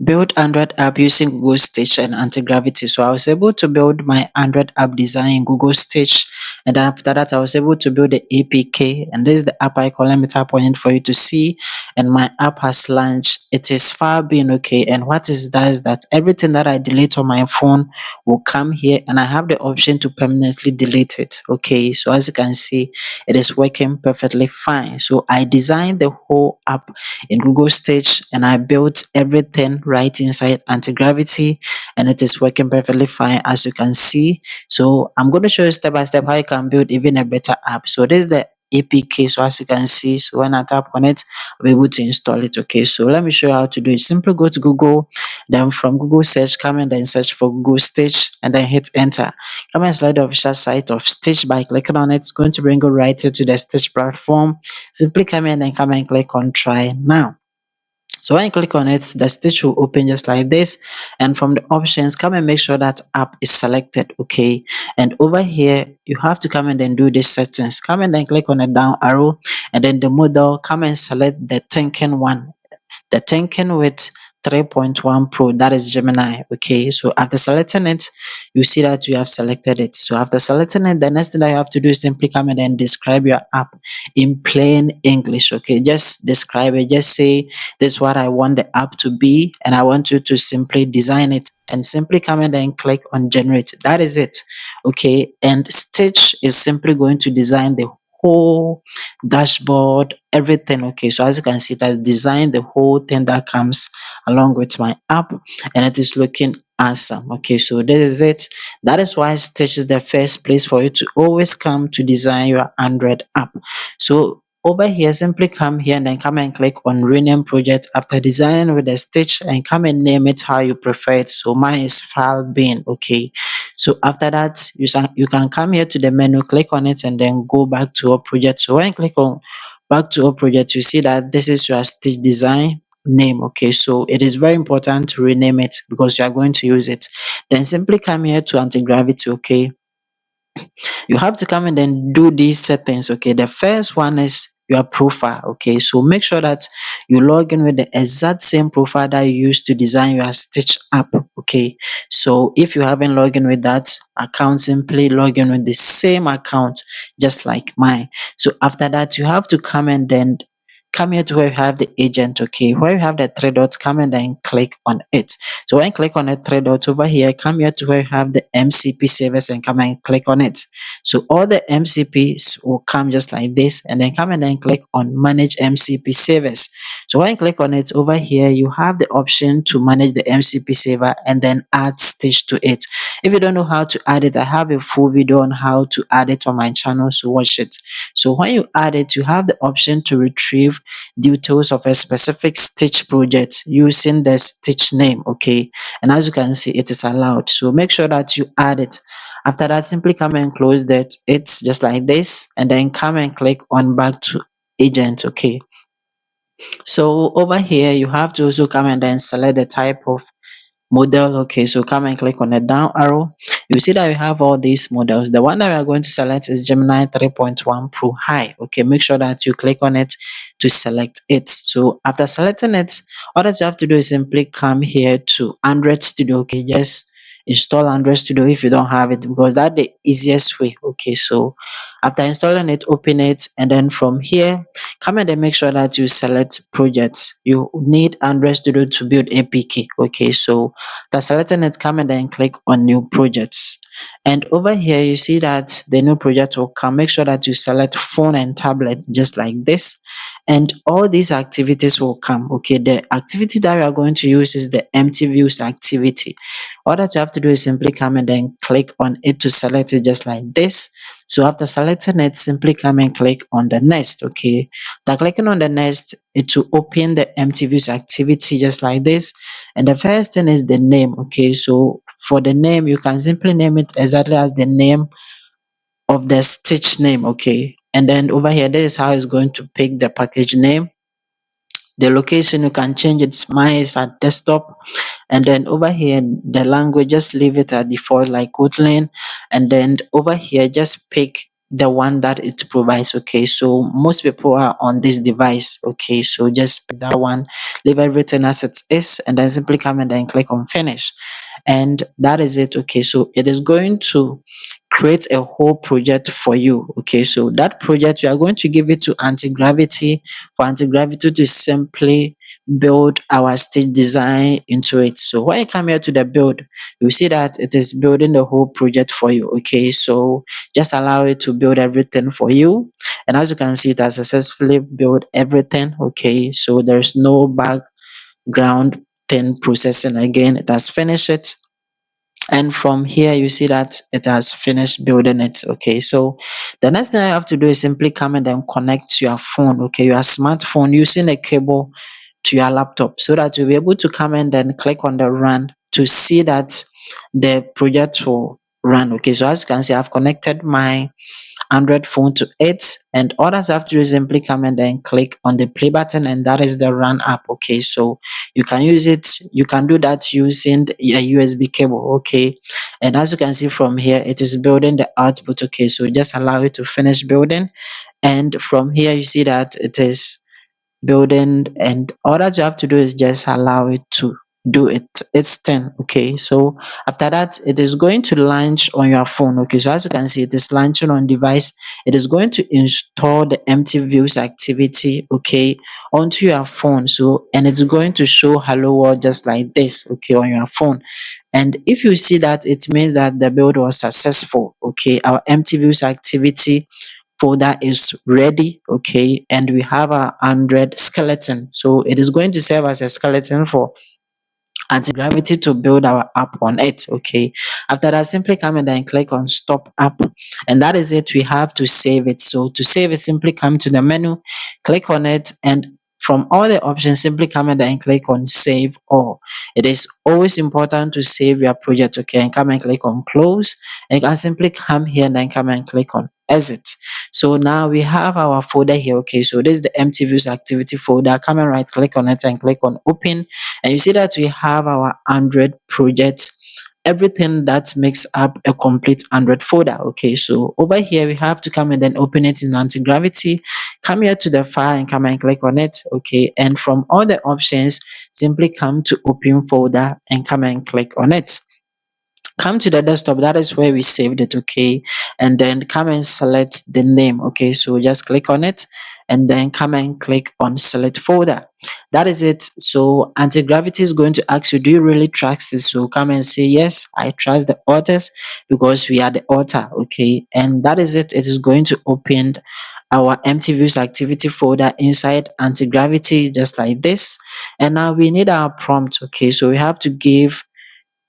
build Android app using Google Stitch and Antigravity. So I was able to build my Android app design in Google Stitch, and then after that I was able to build the APK, and this is the app icon. Let me tap on it for you to see, and my app has launched. It is far being okay, and what is that is that everything that I delete on my phone will come here, and I have the option to permanently delete it. Okay, so as you can see, it is working perfectly fine. So I designed the whole app in Google Stitch, and I built everything right inside Antigravity, and it is working perfectly fine, as you can see. So I'm going to show you step by step how you can build even a better app. So this is the APK. So as you can see, so when I tap on it, I'll be able to install it. Okay, so let me show you how to do it. Simply go to Google, then from Google search, come and then search for Google Stitch, and then hit enter. Come and select the official site of Stitch by clicking on it. It's going to bring you right here to the Stitch platform. Simply come in and come and click on try now. So when you click on it, the Stitch will open just like this. And from the options, come and make sure that app is selected. Okay. And over here, you have to come and then do these settings. Come and then click on the down arrow, and then the model, come and select the thinking one, the thinking with 3.1 Pro, that is Gemini. Okay, so after selecting it, you see that you have selected it. So after selecting it, the next thing that you have to do is simply come and then describe your app in plain English. Okay, just describe it, just say this is what I want the app to be, and I want you to simply design it, and simply come and then click on generate. That is it. Okay, and Stitch is simply going to design the whole dashboard, everything. Okay, so as you can see, it has designed the whole thing that comes along with my app, and it is looking awesome. Okay, so this is it. That is why Stitch is the first place for you to always come to design your Android app. So over here, simply come here and then come and click on rename project after designing with the Stitch, and come and name it how you prefer it. So mine is file bin. Okay, so after that, you can come here to the menu, click on it, and then go back to our project. So when you click on back to our project, you see that this is your Stitch design name. Okay, so it is very important to rename it because you are going to use it. Then simply come here to Antigravity. Okay, you have to come and then do these settings. Okay, the first one is your profile. Okay, so make sure that you log in with the exact same profile that you used to design your Stitch app. Okay, so if you haven't logged in with that account, simply log in with the same account just like mine. So after that, you have to come and then come here to where you have the agent. Okay, where you have the three dots, come and then click on it. So when you click on the three dots over here, come here to where you have the MCP service, and come and click on it. So all the MCPs will come just like this, and then come and then click on manage MCP service. So when you click on it over here, you have the option to manage the MCP server and then add Stitch to it. If you don't know how to add it, I have a full video on how to add it on my channel, so watch it. So when you add it, you have the option to retrieve details of a specific Stitch project using the Stitch name. Okay, and as you can see, it is allowed. So make sure that you add it. After that, simply come and close that. It's just like this, and then come and click on back to agent. Okay, so over here you have to also come and then select the type of model. Okay, so come and click on the down arrow. You see that we have all these models. The one that we are going to select is Gemini 3.1 Pro High. Okay, make sure that you click on it to select it. So after selecting it, all that you have to do is simply come here to Android Studio. Okay, just install Android Studio if you don't have it, because that's the easiest way. Okay, so after installing it, open it, and then from here, come and then make sure that you select projects. You need Android Studio to build APK. Okay, so after selecting it, come and then click on new projects. And over here, you see that the new project will come. Make sure that you select phone and tablet just like this. And all these activities will come. Okay, the activity that we are going to use is the empty views activity. All that you have to do is simply come and then click on it to select it just like this. So after selecting it, simply come and click on the next. Okay, after clicking on the next, it will open the empty views activity just like this. And the first thing is the name. Okay, so for the name, you can simply name it exactly as the name of the Stitch name. Okay, and then over here, this is how it's going to pick the package name. The location, you can change it. Mine is at desktop. And then over here, the language, just leave it at default like Kotlin. And then over here, just pick the one that it provides. Okay, so most people are on this device. Okay, so just pick that one, leave everything as it is, and then simply come and then click on finish. And that is it. Okay, so it is going to create a whole project for you. Okay, so that project we are going to give it to Antigravity for Antigravity to simply build our stage design into it. So when you come here to the build, you see that it is building the whole project for you. Okay, so just allow it to build everything for you. And as you can see, it has successfully built everything. Okay, so there's no background thing processing again. It has finished it. And from here, you see that it has finished building it. Okay, so the next thing I have to do is simply come and then connect your phone, okay, your smartphone using a cable to your laptop so that you'll be able to come and then click on the run to see that the project will run. Okay, so as you can see, I've connected my Android phone to it, and all that you have to do is simply come and then click on the play button, and that is the run app. Okay, so you can use it, you can do that using a USB cable. Okay, and as you can see from here, it is building the output. Okay, so just allow it to finish building, and from here you see that it is building, and all that you have to do is just allow it to do its thing. Okay, so after that it is going to launch on your phone. Okay, so as you can see, it is launching on device. It is going to install the empty views activity, okay, onto your phone. So, and it's going to show hello world just like this, okay, on your phone. And if you see that, it means that the build was successful. Okay, our empty views activity folder is ready. Okay, and we have our Android skeleton, so it is going to serve as a skeleton for Anti-Gravity to build our app on it. Okay, after that, simply come and then click on stop app, and that is it. We have to save it. So to save it, simply come to the menu, click on it, and from all the options, simply come and then click on save all. It is always important to save your project. Okay, and come and click on close, and you can simply come here and then come and click on exit. So now we have our folder here. Okay, so this is the empty views activity folder. Come and right click on it and click on open, and you see that we have our Android project, everything that makes up a complete Android folder. Okay, so over here we have to come and then open it in Antigravity. Come here to the file and come and click on it. Okay, and from all the options, simply come to open folder and come and click on it. Come to the desktop, that is where we saved it. Okay, and then come and select the name. Okay, so just click on it and then come and click on select folder. That is it. So Anti-Gravity is going to ask you, do you really trust this? So come and say yes, I trust the authors because we are the author. Okay, and that is it. It is going to open our empty views activity folder inside Anti-Gravity just like this. And now we need our prompt. Okay, so we have to give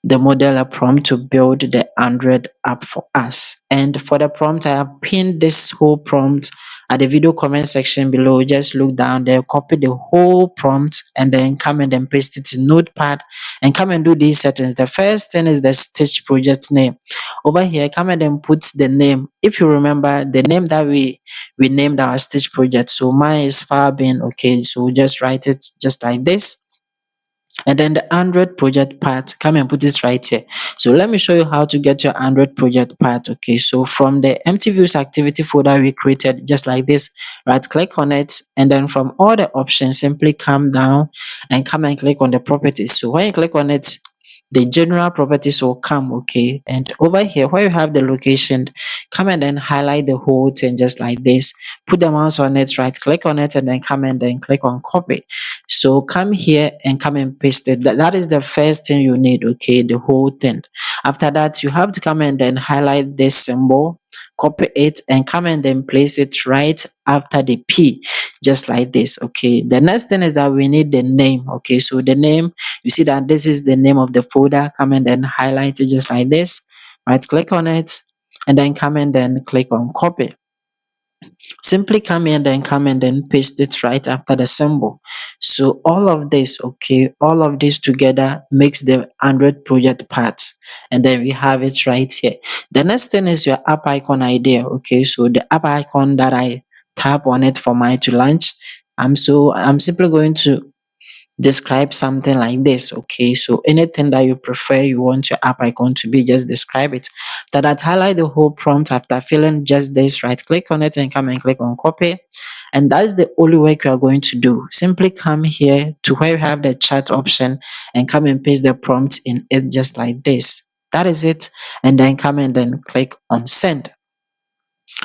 the model a prompt to build the Android app for us. And for the prompt, I have pinned this whole prompt at the video comment section below. Just look down there, copy the whole prompt, and then come and then paste it in Notepad and come and do these settings. The first thing is the Stitch project name. Over here, come and then put the name. If you remember the name that we named our Stitch project. So mine is Farbin. Okay, so just write it just like this. And then the Android project part, come and put this right here. So let me show you how to get your Android project part. Okay, so from the empty views activity folder we created just like this, right click on it, and then from all the options, simply come down and come and click on the properties. So when you click on it, the general properties will come. Okay, and over here where you have the location, come and then highlight the whole thing just like this, put the mouse on it, right click on it, and then come and then click on copy. So come here and come and paste it. That is the first thing you need. Okay, the whole thing. After that, you have to come and then highlight this symbol, copy it, and come and then place it right after the P, just like this. Okay, the next thing is that we need the name. Okay, so the name, you see that this is the name of the folder. Come and then highlight it just like this, right click on it, and then come and then click on copy. Simply come in, then come and then paste it right after the symbol. So all of this, okay, all of this together makes the Android project part, and then we have it right here. The next thing is your app icon idea. Okay, so the app icon that I tap on it for mine to launch, I'm simply going to describe something like this. Okay, so anything that you prefer you want your app icon to be, just describe it. After that, highlight the whole prompt. After filling just this, right click on it and come and click on copy. And that's the only work you are going to do. Simply come here to where you have the chat option and come and paste the prompt in it just like this. That is it. And then come and then click on send.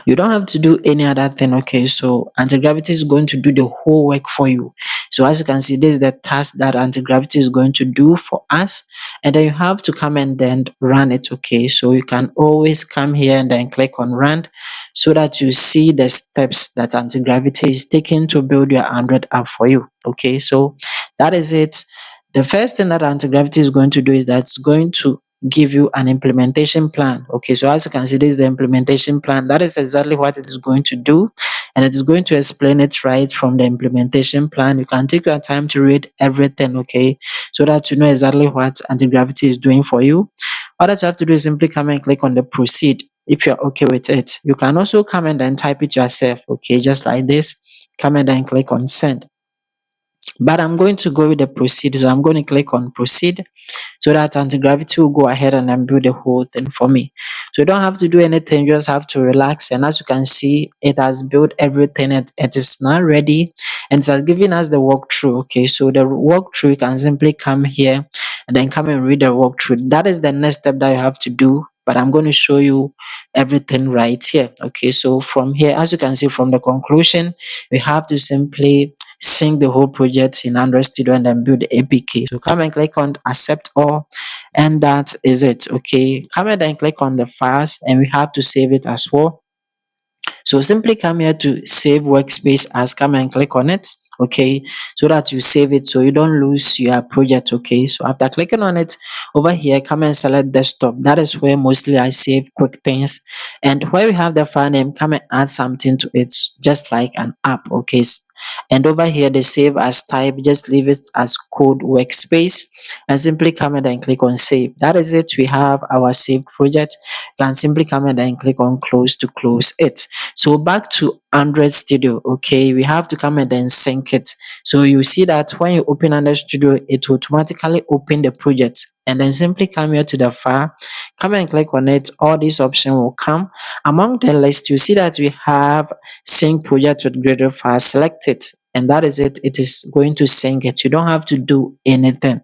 You don't have to do any other thing. Okay, so anti-gravity is going to do the whole work for you. So as you can see, this is the task that anti-gravity is going to do for us, and then you have to come and then run it. Okay, so you can always come here and then click on run so that you see the steps that anti-gravity is taking to build your Android app for you. Okay, so that is it. The first thing that anti-gravity is going to do is that it's going to give you an implementation plan. Okay, so as you can see, this is the implementation plan. That is exactly what it is going to do, and it is going to explain it right from the implementation plan. You can take your time to read everything, okay, so that you know exactly what anti-gravity is doing for you. All that you have to do is simply come and click on the proceed if you're okay with it. You can also come and then type it yourself, okay, just like this. Come and then click on send. But I'm going to go with the proceed, so I'm going to click on proceed so that anti-gravity will go ahead and then build the whole thing for me. So you don't have to do anything, you just have to relax. And as you can see, it has built everything. It is now ready, and it has given us the walkthrough. Okay, so the walkthrough, you can simply come here and then come and read the walkthrough. That is the next step that you have to do, but I'm going to show you everything right here. Okay, so from here, as you can see from the conclusion, we have to simply sync the whole project in Android Studio and then build the APK. So come and click on accept all, and that is it. Okay, come and then click on the files, and we have to save it as well. So simply come here to save workspace as, come and click on it, okay, so that you save it so you don't lose your project. Okay, so after clicking on it, over here come and select desktop. That is where mostly I save quick things, and where we have the file name, come and add something to it, just like an app. Okay, and over here the save as type, just leave it as code workspace, and simply come and then click on save. That is it. We have our saved project. You can simply come and then click on close to close it. So back to Android Studio. Okay, we have to come and then sync it. So you see that when you open Android Studio, it will automatically open the project, and then simply come here to the file, come and click on it. All these options will come. Among the list, you see that we have sync project with greater file. Select it, and that is it. It is going to sync it. You don't have to do anything.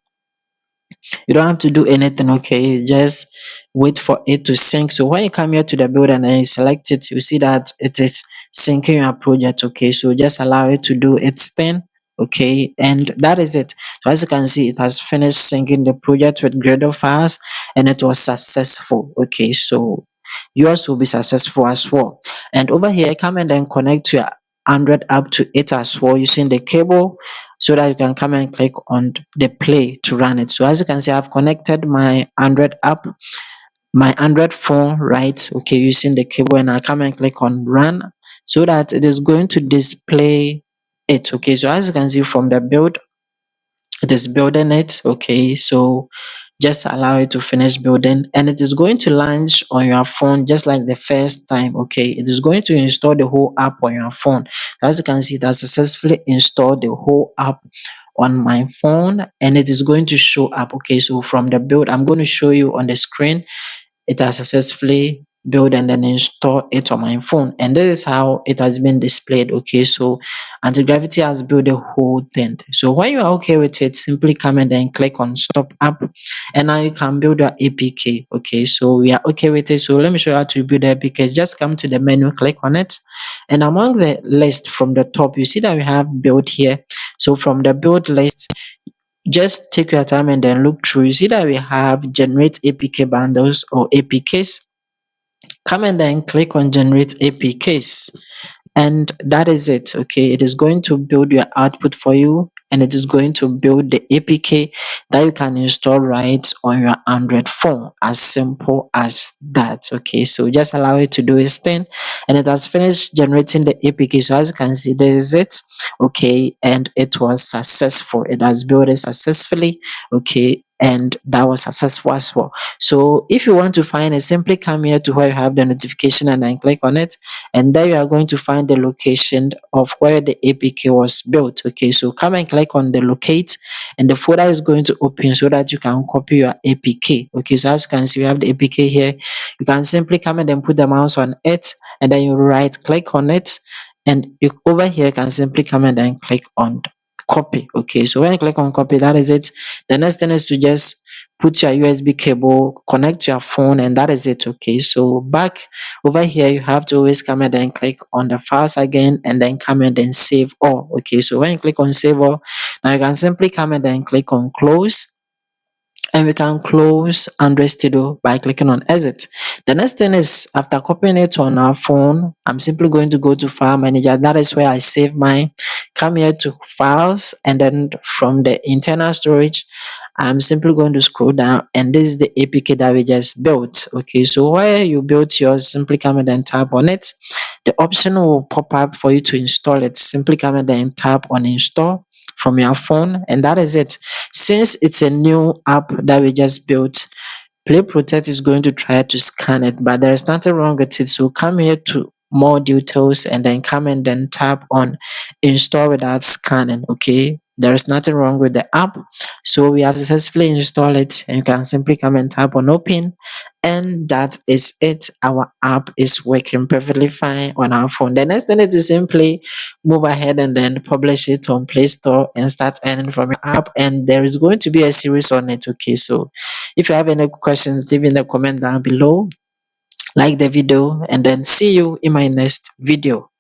You don't have to do anything. Okay, just wait for it to sync. So when you come here to the build and then you select it, you see that it is syncing your project. Okay, so just allow it to do its thing. Okay, and that is it. So as you can see, it has finished syncing the project with Gradle files, and it was successful. Okay, so yours will be successful as well. And over here, come and then connect your Android app to it as well using the cable, so that you can come and click on the play to run it. So as you can see, I've connected my Android app, my Android phone, right? Okay, using the cable, and I'll come and click on run so that it is going to display it. Okay, so as you can see from the build, it is building it. Okay, so just allow it to finish building, and it is going to launch on your phone just like the first time. Okay, it is going to install the whole app on your phone. As you can see, it has successfully installed the whole app on my phone, and it is going to show up. Okay, so from the build, I'm going to show you on the screen. It has successfully built and then install it on my phone, and this is how it has been displayed. Okay, so anti-gravity has built the whole thing. So when you are okay with it, simply come and then click on stop app, and now you can build your APK. Okay, so we are okay with it. So let me show you how to build the APK. Just come to the menu, click on it, and among the list from the top, you see that we have build here. So from the build list, just take your time and then look through. You see that we have generate APK bundles or APKs. Come and then click on generate APKs, and that is it. Okay, it is going to build your output for you, and it is going to build the APK that you can install right on your Android phone. As simple as that. Okay, so just allow it to do its thing, and it has finished generating the APK. So as you can see, there is it. Okay, and it was successful. It has built it successfully. Okay, and that was successful as well. So if you want to find it, simply come here to where you have the notification and then click on it, and there you are going to find the location of where the APK was built. Okay, so come and click on the locate, and the folder is going to open so that you can copy your APK. Okay, so as you can see, we have the APK here. You can simply come and then put the mouse on it, and then you right click on it, and over here you can simply come and then click on copy. Okay, so when you click on copy, that is it. The next thing is to just put your USB cable, connect to your phone, and that is it. Okay, so back over here, you have to always come and then click on the files again, and then come and then save all. Okay, so when you click on save all, now you can simply come and then click on close, and we can close Android Studio by clicking on exit. The next thing is, after copying it on our phone, I'm simply going to go to file manager. That is where I save mine. Come here to files, and then from the internal storage, I'm simply going to scroll down, and this is the APK that we just built. Okay, so where you built yours, simply come and then tap on it. The option will pop up for you to install it. Simply come and then tap on install from your phone, and that is it. Since it's a new app that we just built, Play Protect is going to try to scan it, but there is nothing wrong with it. So come here to more details, and then come and then tap on install without scanning. Okay, there is nothing wrong with the app. So we have successfully installed it, and you can simply come and tap on open, and that is it. Our app is working perfectly fine on our phone. The next thing is to simply move ahead and then publish it on Play Store and start earning from your app, and there is going to be a series on it. Okay, so if you have any questions, leave in the comment down below, like the video, and then see you in my next video.